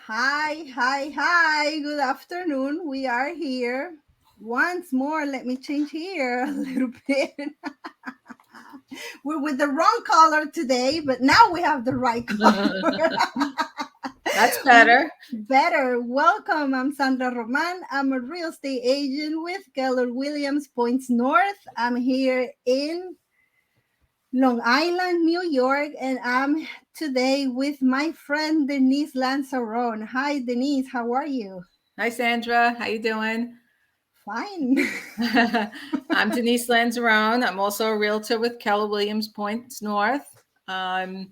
Hi. Good afternoon. We are here once more. Let me change here a little bit. We're with the wrong color today, but now we have the right color. That's better. Better. Welcome. I'm Sandra Roman. I'm a real estate agent with Keller Williams Points North. I'm here in Long Island, New York, and I'm today with my friend Denise Lanzarone. Hi, Denise. How are you? Hi, Sandra. How you doing? Fine. I'm Denise Lanzarone. I'm also a realtor with Keller Williams Points North. Um,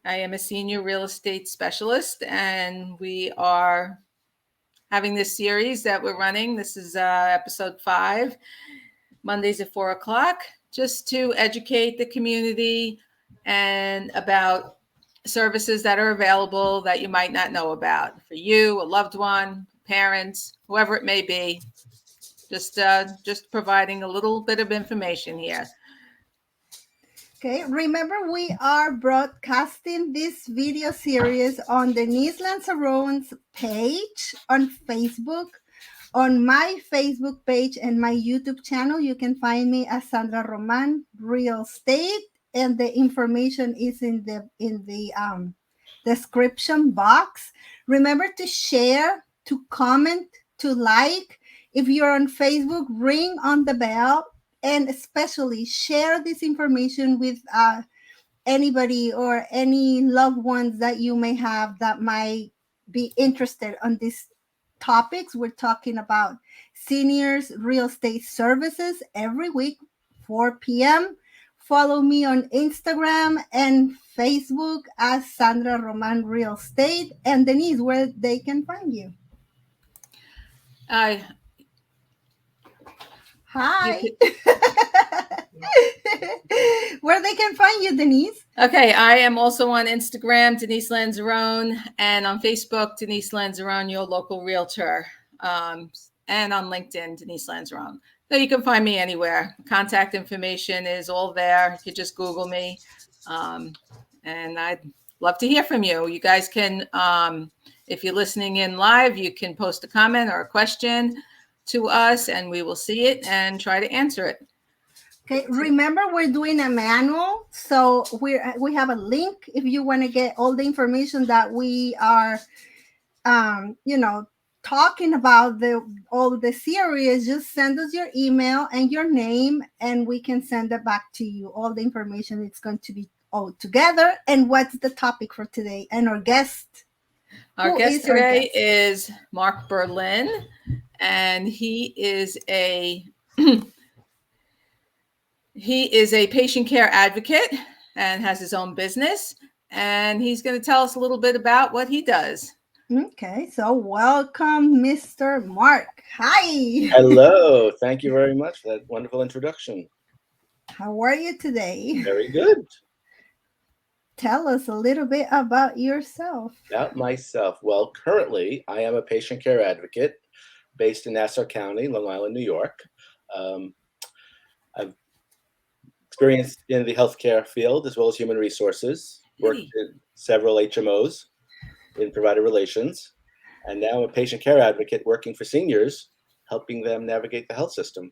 I am a senior real estate specialist, and we are having this series that we're running. This is episode 5, Mondays at 4 o'clock, just to educate the community and about services that are available that you might not know about for you, a loved one, parents, whoever it may be. Just providing a little bit of information here. Okay, remember we are broadcasting this video series on Denise Lanzarone's page on Facebook, on my Facebook page and my YouTube channel. You can find me as Sandra Roman Real Estate, and the information is in the description box. Remember to share, to comment, to like. If you're on Facebook, ring on the bell, and especially share this information with anybody or any loved ones that you may have that might be interested on these topics. We're talking about seniors real estate services every week, 4 p.m. Follow me on Instagram and Facebook as Sandra Roman Real Estate. And Denise, where they can find you. Uh, you Hi. could, Where they can find you, Denise. okay, I am also on Instagram, Denise Lanzarone, and on Facebook, Denise Lanzarone, your local realtor, and on LinkedIn, Denise Lanzarone. So you can find me anywhere. Contact information is all there. You could just Google me, and I'd love to hear from you. You guys can, if you're listening in live, you can post a comment or a question to us, and we will see it and try to answer it. Okay, remember we're doing a manual, so we have a link if you want to get all the information that we are, you know, talking about the all the series. Just send us your email and your name, and we can send it back to you. All the information it's going to be all together. And what's the topic for today? And our guest. Our Who guest is our today guest? is Mark Berlin, and he is a patient care advocate and has his own business, and he's going to tell us a little bit about what he does. Okay, so welcome, Mr. Mark. Hi. Hello. Thank you very much for that wonderful introduction. How are you today? Very good. Tell us a little bit about yourself. About myself. Well, currently, I am a patient care advocate based in Nassau County, Long Island, New York. I've experienced in the healthcare field as well as human resources, worked in several HMOs in provider relations, and now I'm a patient care advocate working for seniors, helping them navigate the health system.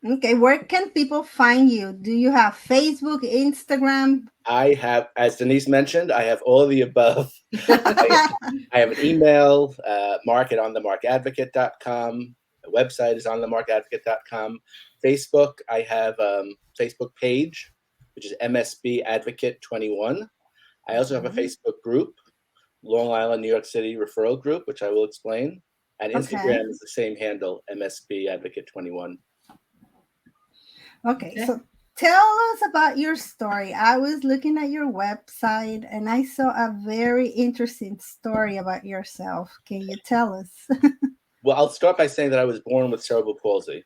Okay, where can people find you? Do you have Facebook, Instagram? I have, as Denise mentioned, I have all of the above. I have an email, mark at onthemarkadvocate.com. The website is onthemarkadvocate.com. Facebook, I have a Facebook page, which is MSB Advocate 21. I also have a Facebook group, Long Island, New York City Referral Group, which I will explain. And Instagram is the same handle, MSB Advocate 21. Okay, so tell us about your story. I was looking at your website and I saw a very interesting story about yourself. Can you tell us? Well, I'll start by saying that I was born with cerebral palsy.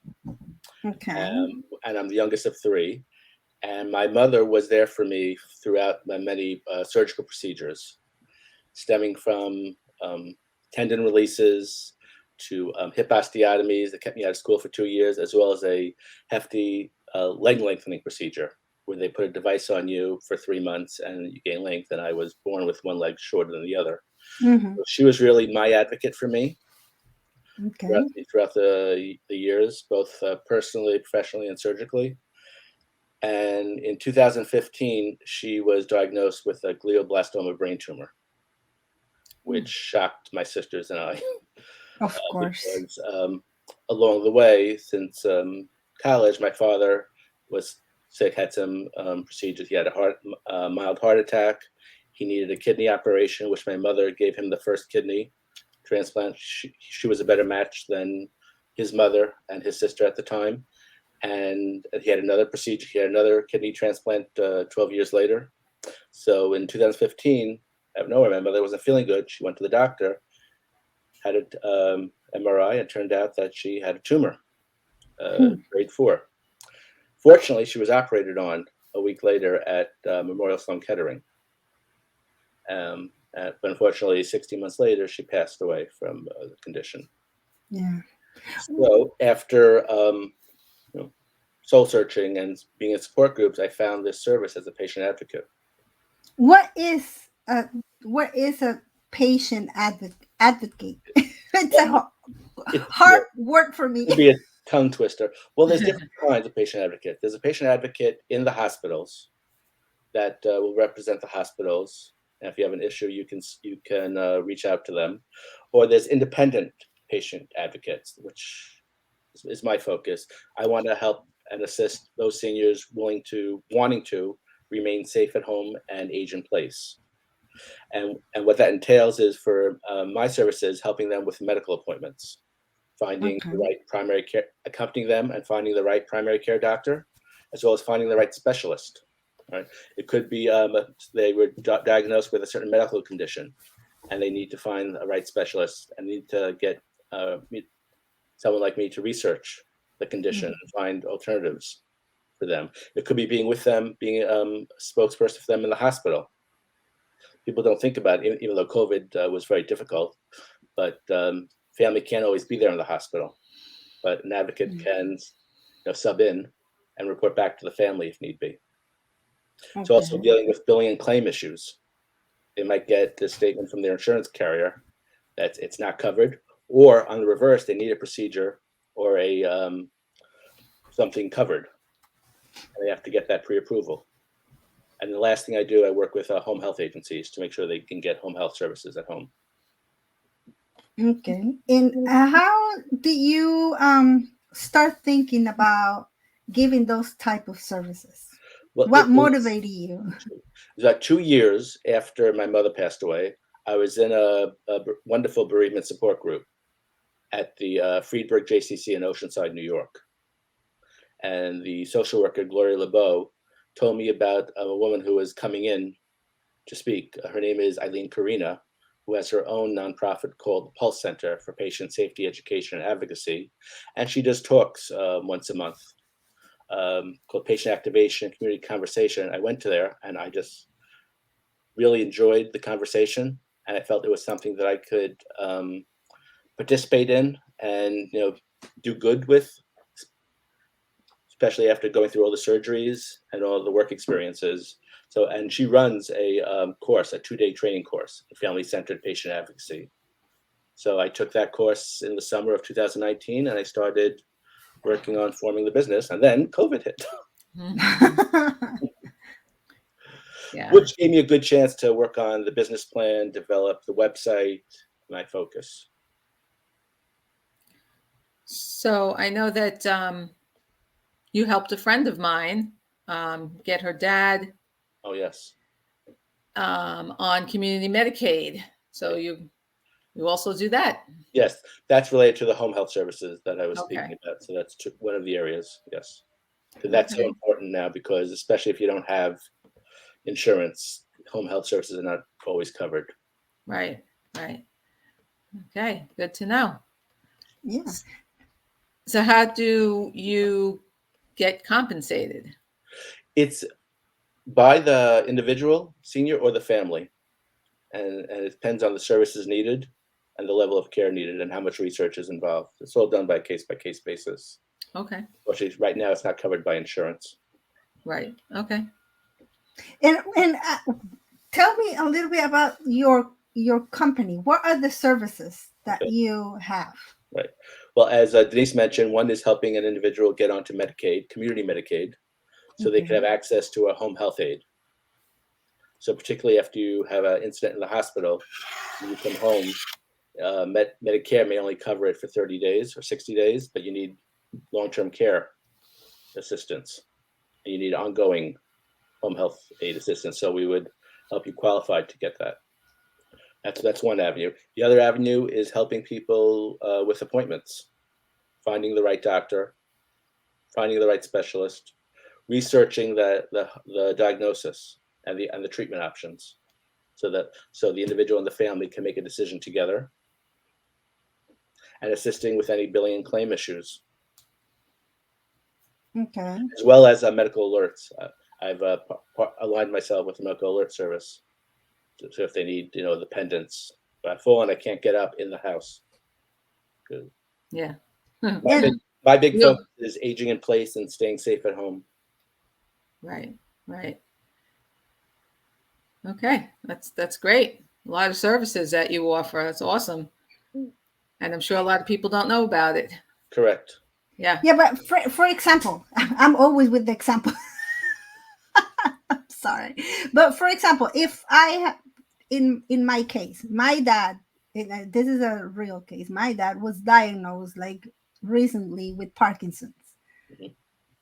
Okay. And I'm the youngest of 3. And my mother was there for me throughout my many surgical procedures, stemming from tendon releases to hip osteotomies that kept me out of school for 2 years, as well as a hefty leg lengthening procedure. where they put a device on you for 3 months and you gain length. And I was born with one leg shorter than the other. Mm-hmm. So she was really my advocate for me Okay. throughout the years, both personally, professionally, and surgically. And in 2015, she was diagnosed with a glioblastoma brain tumor, which shocked my sisters and I. Of course. Because along the way, since college, my father was sick, had some procedures. He had a mild heart attack. He needed a kidney operation, which my mother gave him the first kidney transplant. She was a better match than his mother and his sister at the time. And he had another procedure. He had another kidney transplant 12 years later. So in 2015, out of nowhere, my mother wasn't feeling good. She went to the doctor, had an MRI, and it turned out that she had a tumor, grade 4. Fortunately, she was operated on a week later at Memorial Sloan Kettering. But unfortunately, 16 months later, she passed away from the condition. Yeah. So after soul searching and being in support groups, I found this service as a patient advocate. What is a patient advocate? It's a hard word for me. It could be a tongue twister. Well, there's different kinds of patient advocate. There's a patient advocate in the hospitals that will represent the hospitals. And if you have an issue, you can reach out to them. Or there's independent patient advocates, which is my focus. I want to help and assist those seniors wanting to remain safe at home and age in place. And what that entails is for my services, helping them with medical appointments, finding the right primary care, accompanying them and finding the right primary care doctor, as well as finding the right specialist. Right? It could be they were diagnosed with a certain medical condition, and they need to find the right specialist and need to get someone like me to research the condition and find alternatives for them. It could be being with them, being a spokesperson for them in the hospital. People don't think about it, even though COVID was very difficult, but family can't always be there in the hospital. But an advocate can sub in and report back to the family if need be. It's also dealing with billing and claim issues. They might get the statement from their insurance carrier that it's not covered, or on the reverse, they need a procedure or a something covered, and they have to get that pre-approval. And the last thing I do, I work with home health agencies to make sure they can get home health services at home. Okay. And how did you start thinking about giving those type of services? Well, what motivated you? It was about 2 years after my mother passed away. I was in a wonderful bereavement support group at the Friedberg JCC in Oceanside, New York. And the social worker, Gloria LeBeau, told me about a woman who was coming in to speak. Her name is Eileen Karina, who has her own nonprofit called the Pulse Center for Patient Safety, Education, and Advocacy. And she does talks once a month called Patient Activation, Community Conversation. I went to there and I just really enjoyed the conversation. And I felt it was something that I could participate in and do good with, especially after going through all the surgeries and all the work experiences. So, and she runs a course, a 2-day training course in family-centered patient advocacy. So I took that course in the summer of 2019, and I started working on forming the business, and then COVID hit. Which gave me a good chance to work on the business plan, develop the website, my focus. So I know that you helped a friend of mine get her dad. Oh, yes. On community Medicaid. So you also do that. Yes, that's related to the home health services that I was speaking about. So that's one of the areas. Yes, that's so important now, because especially if you don't have insurance, home health services are not always covered. Right. Okay, good to know. Yeah. So how do you get compensated? It's by the individual, senior, or the family. And it depends on the services needed and the level of care needed and how much research is involved. It's all done by case-by-case basis. Okay. Which right now it's not covered by insurance. Right. Okay. And tell me a little bit about your company. What are the services that Okay. you have? Right. Well, as Denise mentioned, one is helping an individual get onto Medicaid, community Medicaid, so they can have access to a home health aide. So particularly after you have an incident in the hospital, when you come home, Medicare may only cover it for 30 days or 60 days, but you need long-term care assistance. And you need ongoing home health aid assistance. So we would help you qualify to get that. That's one avenue. The other avenue is helping people with appointments, finding the right doctor, finding the right specialist, researching the diagnosis and the treatment options, so the individual and the family can make a decision together, and assisting with any billing and claim issues, Okay. as well as medical alerts. I've aligned myself with the medical alert service, so if they need, the pendants, if I fall and I can't get up in the house. Good. Yeah. My big Yeah. focus is aging in place and staying safe at home. Right. Right. Okay. That's great. A lot of services that you offer. That's awesome. And I'm sure a lot of people don't know about it. Correct. Yeah. Yeah, but for example, I'm always with the example. I'm sorry, but for example, if in my case, my dad, this is a real case. My dad was diagnosed like recently with Parkinson's. Mhm.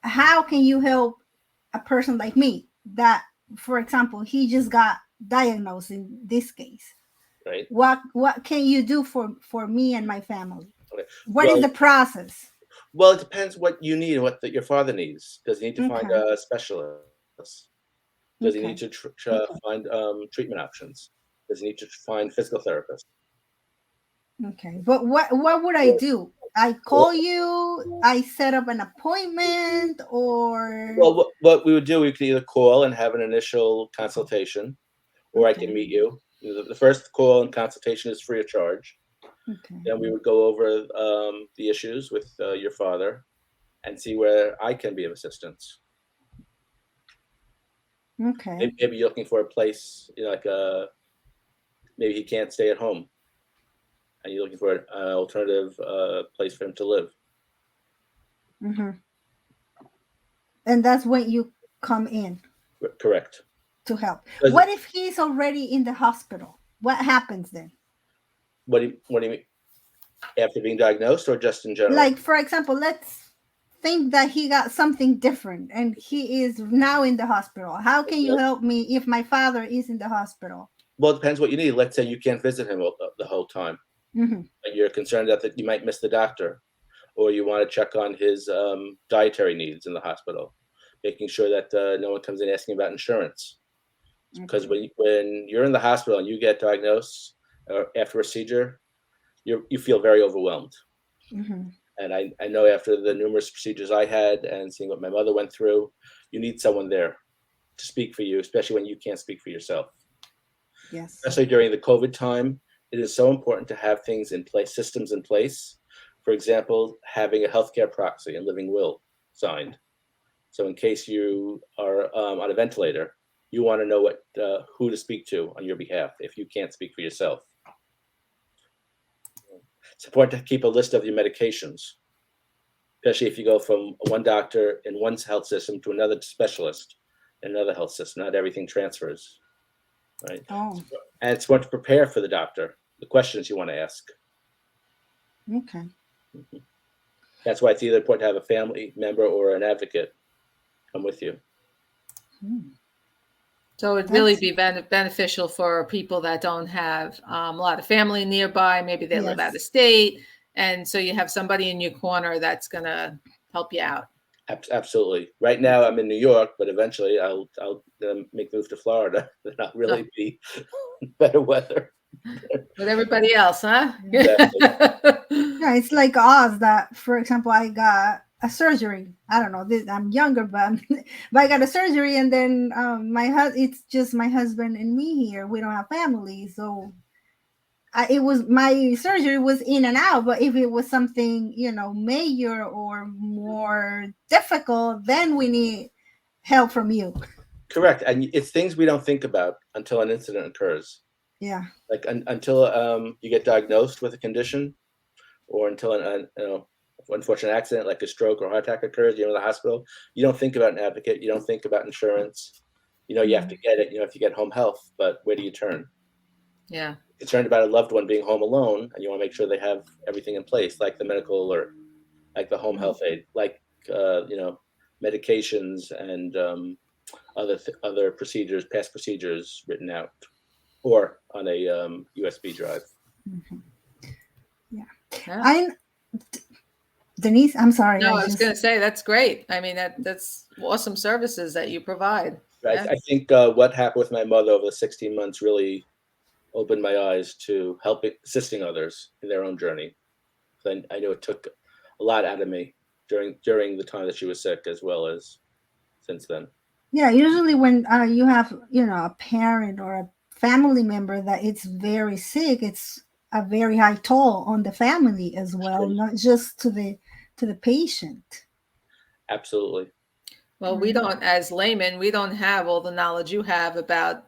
How can you help a person like me that, for example, he just got diagnosed in this case? Right. What can you do for me and my family? Okay. What is Well, the process? Well, it depends what you need and what your father needs. Does he need to find Okay. a specialist? Does he need Okay. to find treatment options? Does he need to find physical therapists? Okay. But what would I do? I call you, I set up an appointment, or Well, what we would do, we could either call and have an initial consultation, or I can okay. meet you. The first call and consultation is free of charge. Okay. Then we would go over the issues with your father and see where I can be of assistance. Okay. Maybe you're looking for a place, maybe he can't stay at home, and you're looking for an alternative place for him to live. Mm-hmm. And that's when you come in Correct. to help. Does- What if he's already in the hospital? What happens then? What do you mean? After being diagnosed, or just in general? Like, for example, let's think that he got something different and he is now in the hospital. How can you help me if my father is in the hospital? Well, it depends what you need. Let's say you can't visit him the whole time, Mm-hmm. and you're concerned that you might miss the doctor, or you want to check on his dietary needs in the hospital, making sure that no one comes in asking about insurance. Because when you're in the hospital and you get diagnosed after a procedure, you feel very overwhelmed. Mm-hmm. And I know after the numerous procedures I had and seeing what my mother went through, you need someone there to speak for you, especially when you can't speak for yourself. Yes. Especially during the COVID time, it is so important to have things in place, systems in place. For example, having a healthcare proxy and living will signed. So in case you are on a ventilator, you want to know who to speak to on your behalf if you can't speak for yourself. It's important to keep a list of your medications, especially if you go from one doctor in one health system to another specialist in another health system. Not everything transfers, right? Oh, And it's important to prepare for the doctor, the questions you want to ask. okay. That's why it's either important to have a family member or an advocate come with you. So it'd really be beneficial for people that don't have a lot of family nearby. Maybe they live out of state. And so you have somebody in your corner that's going to help you out. Absolutely. Right now I'm in New York, but eventually I'll make the move to Florida. Then I'll really be better weather. With everybody else, huh? Exactly. Yeah, it's like us that, for example, I got a surgery. I don't know, I'm younger, but I got a surgery, and then it's just my husband and me here. We don't have family, so my surgery was in and out. But if it was something major or more difficult, then we need help from you. Correct. And it's things we don't think about until an incident occurs. Yeah. Like until you get diagnosed with a condition, or until an unfortunate accident like a stroke or heart attack occurs, you're in the hospital, you don't think about an advocate, you don't think about insurance. You know, you have to get it, you have to get home health, but where do you turn? Yeah. Concerned about a loved one being home alone, and you want to make sure they have everything in place, like the medical alert, like the home health aid, like medications and other procedures, past procedures written out, or on a USB drive. Yeah. Denise, I'm sorry. No, I was going to say that's great. I mean, that's awesome services that you provide. Right. Yeah. I think what happened with my mother over the 16 months really opened my eyes to assisting others in their own journey. So I know it took a lot out of me during the time that she was sick, as well as since then. Yeah, usually when you have, a parent or a family member that it's very sick, it's a very high toll on the family as well, not just to the patient. Absolutely. Well, we don't, as laymen, we don't have all the knowledge you have about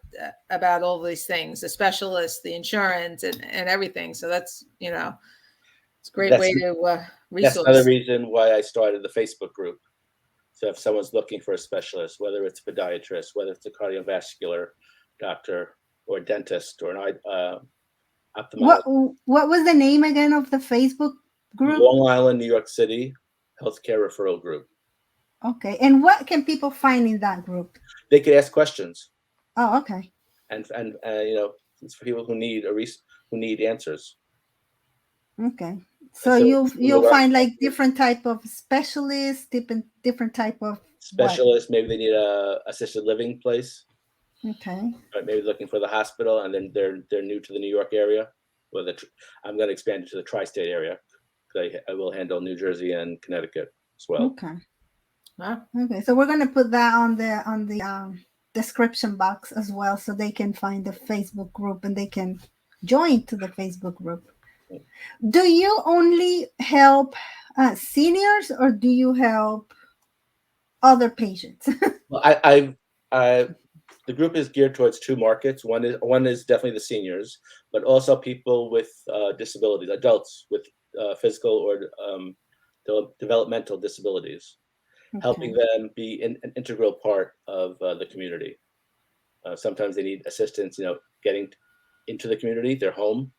all these things, the specialists, the insurance, and everything. So that's, it's a great way to resource. That's another reason why I started the Facebook group. So if someone's looking for a specialist, whether it's a podiatrist, whether it's a cardiovascular doctor or a dentist or an ophthalmologist. What was the name again of the Facebook group? Long Island, New York City Healthcare Referral Group. Okay. And what can people find in that group? They could ask questions. Oh, okay. And it's for people who need answers. Okay. So you'll find like different type of specialists, different type of specialists. Maybe they need a assisted living place. Okay. Right, maybe looking for the hospital, and then they're new to the New York area. Well, I'm going to expand it to the tri-state area. I will handle New Jersey and Connecticut as well. Okay. Wow. Okay. So we're going to put that on the description box as well, so they can find the Facebook group and they can join to the Facebook group. Do you only help seniors, or do you help other patients? Well, the group is geared towards two markets. One is definitely the seniors, but also people with disabilities, adults with physical or developmental disabilities, helping them be an integral part of the community. Sometimes they need assistance, getting into the community, their home.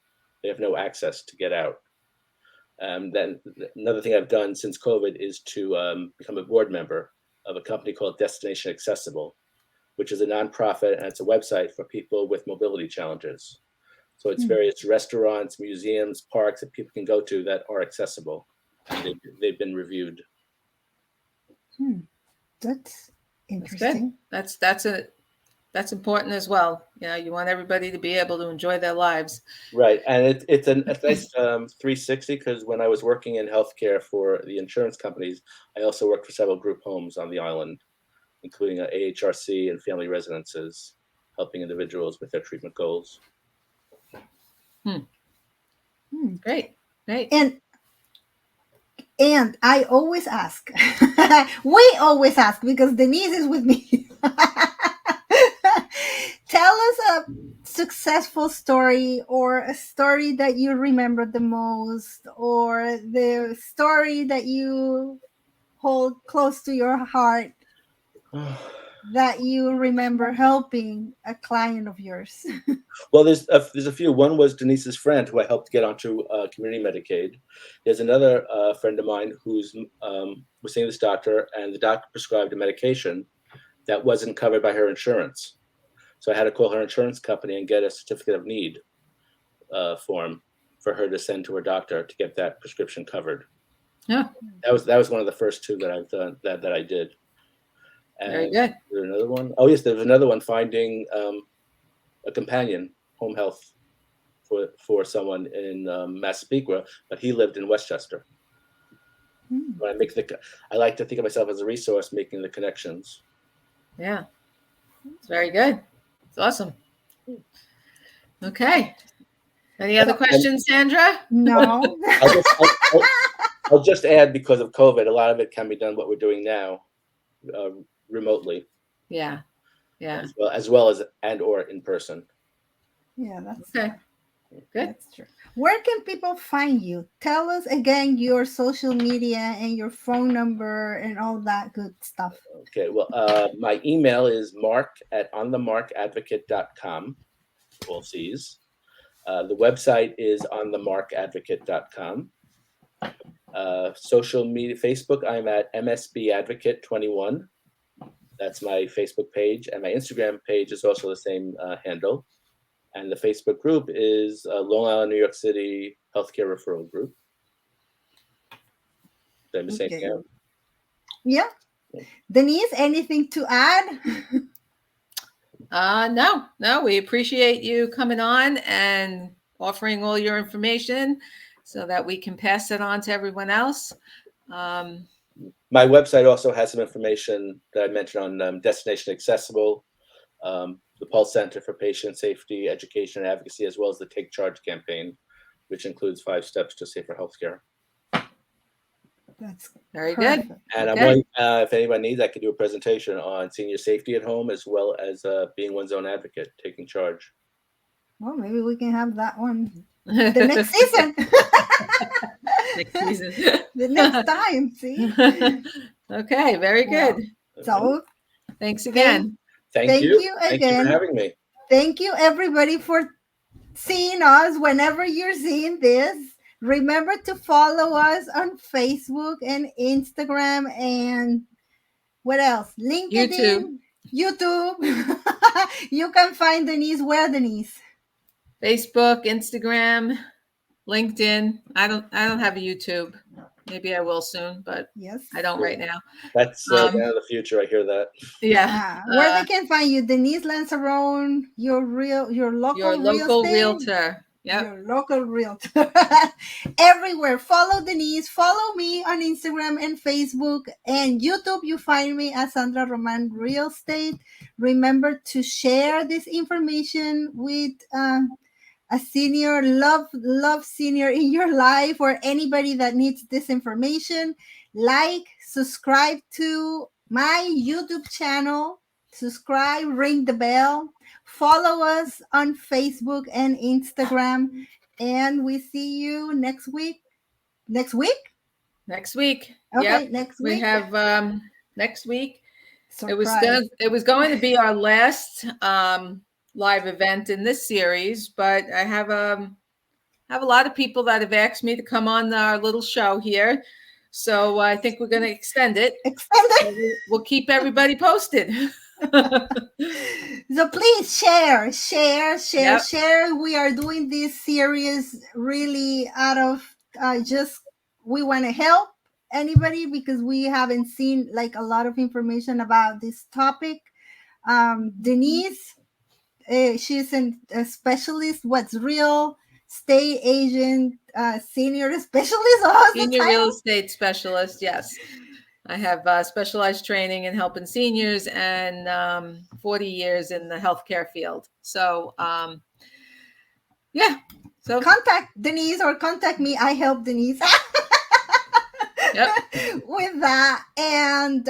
They have no access to get out. Then another thing I've done since COVID is to become a board member of a company called Destination Accessible, which is a nonprofit, and it's a website for people with mobility challenges. So it's various restaurants, museums, parks that people can go to that are accessible. And they've been reviewed. That's interesting. That's that's important as well. You want everybody to be able to enjoy their lives. Right. And it's a nice 360, because when I was working in healthcare for the insurance companies, I also worked for several group homes on the island, including AHRC and family residences, helping individuals with their treatment goals. Great. And I always ask, we always ask, because Denise is with me. Tell us a successful story, or a story that you remember the most, or the story that you hold close to your heart that you remember helping a client of yours. Well, there's a few. One was Denise's friend, who I helped get onto community Medicaid. There's another friend of mine who's was seeing this doctor, and the doctor prescribed a medication that wasn't covered by her insurance. So I had to call her insurance company and get a certificate of need form for her to send to her doctor to get that prescription covered. Yeah, that was one of the first two that I've done that I did. And very good. There's another one. Oh yes, there was another one, finding a companion, home health for someone in Massapequa, but he lived in Westchester. When I like to think of myself as a resource, making the connections. Yeah, it's very good. It's awesome. Okay. Any other questions, Sandra? No. I'll just add, because of COVID, a lot of it can be done what we're doing now, remotely. Yeah. Yeah. As well as and or in person. Yeah, that's Okay. Good. That's true. Where can people find you? Tell us again your social media and your phone number and all that good stuff. Okay. Well, my email is mark@onthemarkadvocate.com. All C's. The website is onthemarkadvocate.com. Social media, Facebook, I'm at MSB Advocate 21. That's my Facebook page, and my Instagram page is also the same handle. And the Facebook group is Long Island, New York City Healthcare Referral Group. They're the same thing. Yeah. Denise, anything to add? No, we appreciate you coming on and offering all your information so that we can pass it on to everyone else. My website also has some information that I mentioned on Destination Accessible, the Pulse Center for Patient Safety, Education, and Advocacy, as well as the Take Charge campaign, which includes 5 steps to safer healthcare. That's very perfect. good. And Okay. I'm willing, if anyone needs, I could do a presentation on senior safety at home, as well as being one's own advocate, taking charge. Well, maybe we can have that one the next season. Next season. The next time, see? Okay, very good. So Thanks again. Thank you. you Thank you again. for having me. Thank you, everybody, for seeing us. Whenever you're seeing this, remember to follow us on Facebook and Instagram and what else? LinkedIn, YouTube. You can find Denise. Where, Denise? Facebook, Instagram, LinkedIn. I don't have a YouTube. Maybe I will soon, but Yes, I don't right now. That's down in the future. I hear that. Yeah. Where they can find you, Denise Lanzarone, your local realtor. Yeah. Your local realtor. Everywhere. Follow Denise. Follow me on Instagram and Facebook and YouTube. You find me as Sandra Roman Real Estate. Remember to share this information with a senior, love senior in your life, or anybody that needs this information. Like, subscribe to my YouTube channel, subscribe, ring the bell, follow us on Facebook and Instagram, and we see you next week. Next week? Next week. Okay, yep. next week. We have next week. Surprise. It was going to be our last live event in this series, but I have a lot of people that have asked me to come on our little show here. So I think we're going to extend it. So we'll keep everybody posted. So please share. We are doing this series really out of we want to help anybody because we haven't seen like a lot of information about this topic. Denise, she's a specialist. What's real? State agent, senior specialist. Senior real estate specialist. Yes. I have specialized training in helping seniors and 40 years in the healthcare field. So, yeah. So contact Denise or contact me. I help Denise with that. And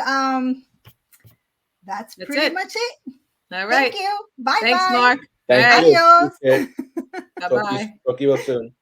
that's pretty much it. All right. Thank you. Bye. Thanks, Mark. Thank you. Adios. Bye-bye. Talk to you soon.